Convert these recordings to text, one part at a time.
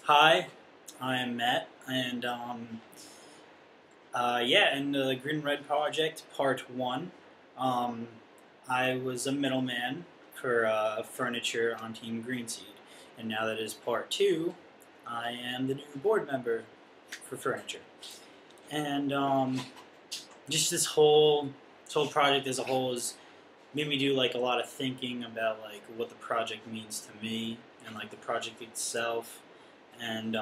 Hi, I am Matt, and yeah, in the Green Red Project Part 1, um, I was a middleman for furniture on Team Greenseed, and now that is Part 2, I am the new board member for furniture. And just this whole project as a whole has made me do like a lot of thinking about like what the project means to me and like the project itself and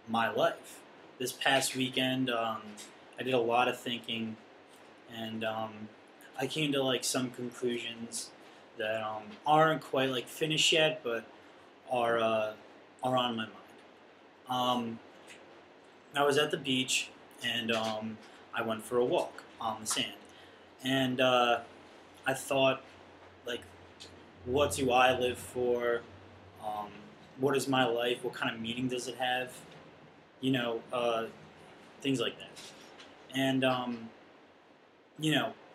my life. This past weekend, I did a lot of thinking, and I came to like some conclusions that aren't quite like finished yet, but are uh, are on my mind. Um, I was at the beach, and I went for a walk on the sand, and I thought, like, what do I live for? Um, what is my life? What kind of meaning does it have? You know, things like that. And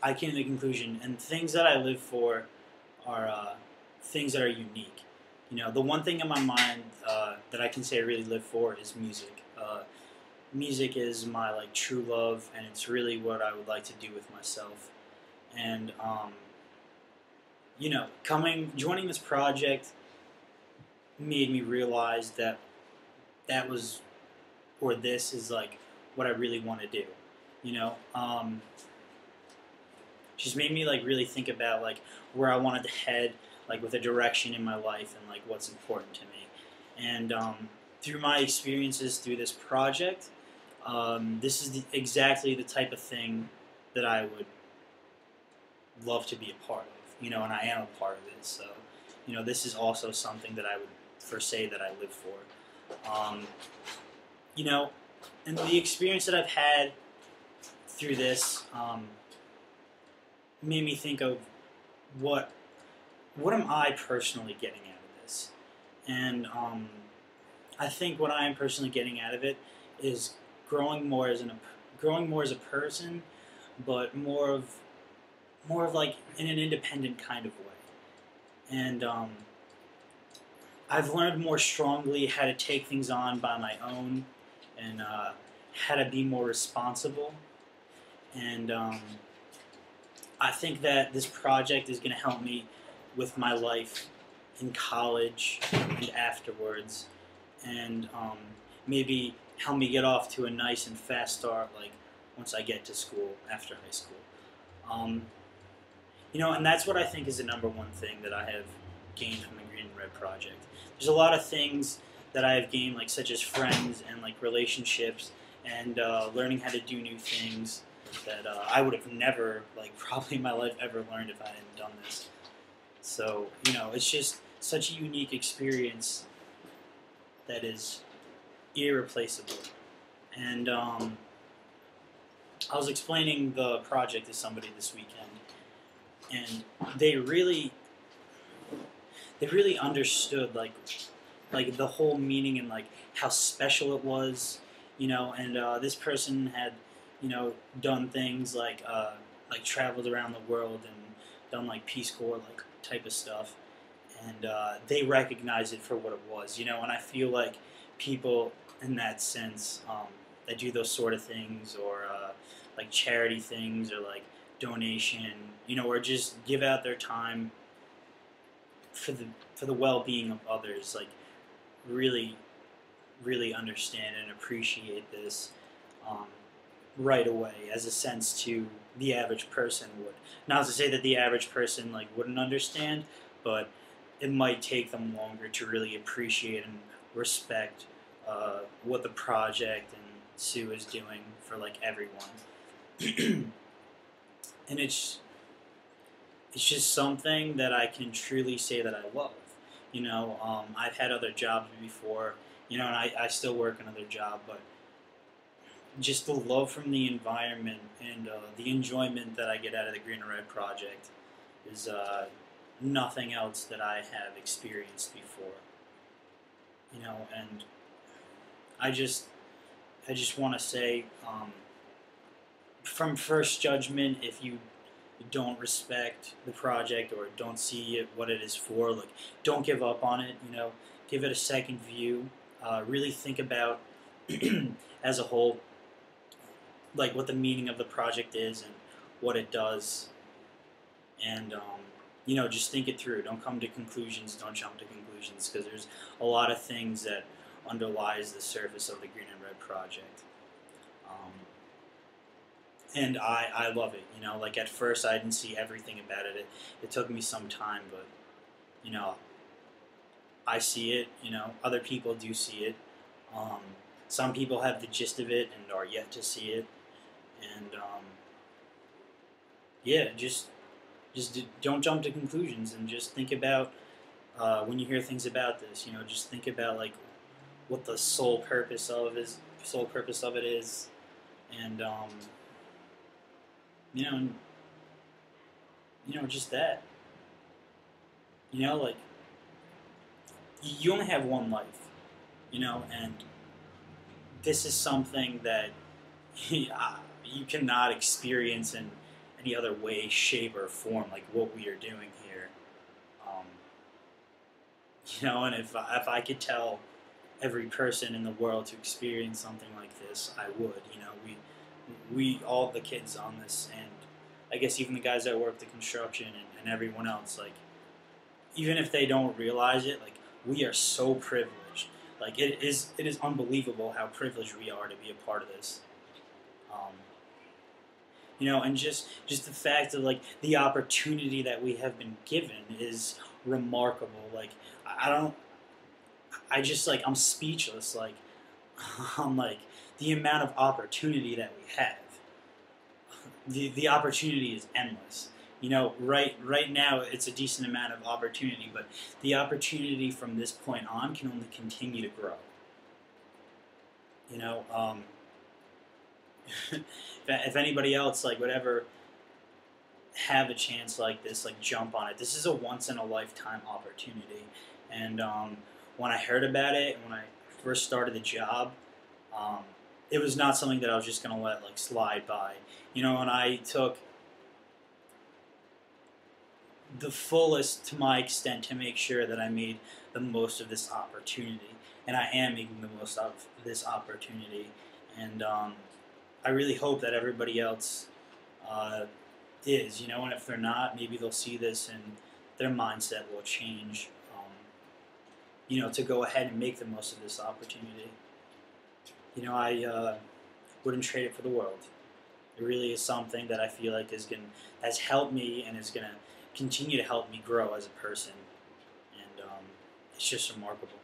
I came to the conclusion, and things that I live for are things that are unique. The one thing in my mind that I can say I really live for is music. Music is my like true love, and it's really what I would like to do with myself. And joining this project made me realize that that was or this is like what I really want to do. You know, just made me like really think about like where I wanted to head, like with a direction in my life and like what's important to me. And through my experiences through this project, this is exactly the type of thing that I would love to be a part of. And I am a part of it. So, this is also something that I would for say that I live for. You know, and the experience that I've had through this made me think of what what am I personally getting out of this, and I think what I am personally getting out of it is growing more as growing more as a person, but more of like in an independent kind of way, and I've learned more strongly how to take things on by my own, and how to be more responsible. And I think that this project is going to help me with my life in college and afterwards, and maybe help me get off to a nice and fast start, like once I get to school after high school. Um, and that's what I think is the number one thing that I have gained from the Green and Red Project. There's a lot of things that I have gained, like such as friends and like relationships, and learning how to do new things that I would have never, like probably in my life, ever learned if I hadn't done this. So it's just such a unique experience that is irreplaceable. And I was explaining the project to somebody this weekend, and they really understood like the whole meaning and like how special it was, and this person had done things like traveled around the world and done like Peace Corps like type of stuff, and they recognize it for what it was, and I feel like people in that sense that do those sort of things, or like charity things, or like donation, or just give out their time for the well-being of others, like really really understand and appreciate this um, right away, as a sense to the average person would. Not to say that the average person like wouldn't understand, but it might take them longer to really appreciate and respect what the project and Sue is doing for like everyone. And it's just something that I can truly say that I love. I've had other jobs before, and I still work another job, but just the love from the environment and the enjoyment that I get out of the Green and Red Project is nothing else that I have experienced before. And I just want to say, from first judgment, if you don't respect the project or don't see it what it is for, like don't give up on it. Give it a second view. really think about as a whole, like what the meaning of the project is and what it does, and just think it through. Don't come to conclusions. Don't jump to conclusions, because there's a lot of things that underlies the surface of the Green and Red project. Um, and I love it. Like at first I didn't see everything about it. It took me some time, but you know, I see it. Other people do see it. Um, some people have the gist of it and are yet to see it. And yeah, just don't jump to conclusions, and just think about when you hear things about this. Just think about like what the sole purpose of it is, and you know, and, just that. Like you only have one life. And this is something that you cannot experience in any other way, shape, or form like what we are doing here. Um, and if I could tell every person in the world to experience something like this, I would. We all the kids on this, and I guess even the guys that work the construction, and everyone else, like even if they don't realize it, like we are so privileged. Like it is unbelievable how privileged we are to be a part of this. Um, and just the fact of like the opportunity that we have been given is remarkable. Like I don't, I just like I'm speechless. Like I'm like the amount of opportunity that we have. The opportunity is endless. Right now it's a decent amount of opportunity, but the opportunity from this point on can only continue to grow. You know, um, if anybody else like would ever have a chance like this, like jump on it. This is a once in a lifetime opportunity, and when I heard about it and when I first started the job, um, it was not something that I was just gonna let like slide by. And I took the fullest to my extent to make sure that I made the most of this opportunity, and I am making the most of this opportunity, and I really hope that everybody else uh, is, and if they're not, maybe they'll see this and their mindset will change, to go ahead and make the most of this opportunity. I wouldn't trade it for the world. It really is something that I feel like has helped me and is going to continue to help me grow as a person, and it's just remarkable.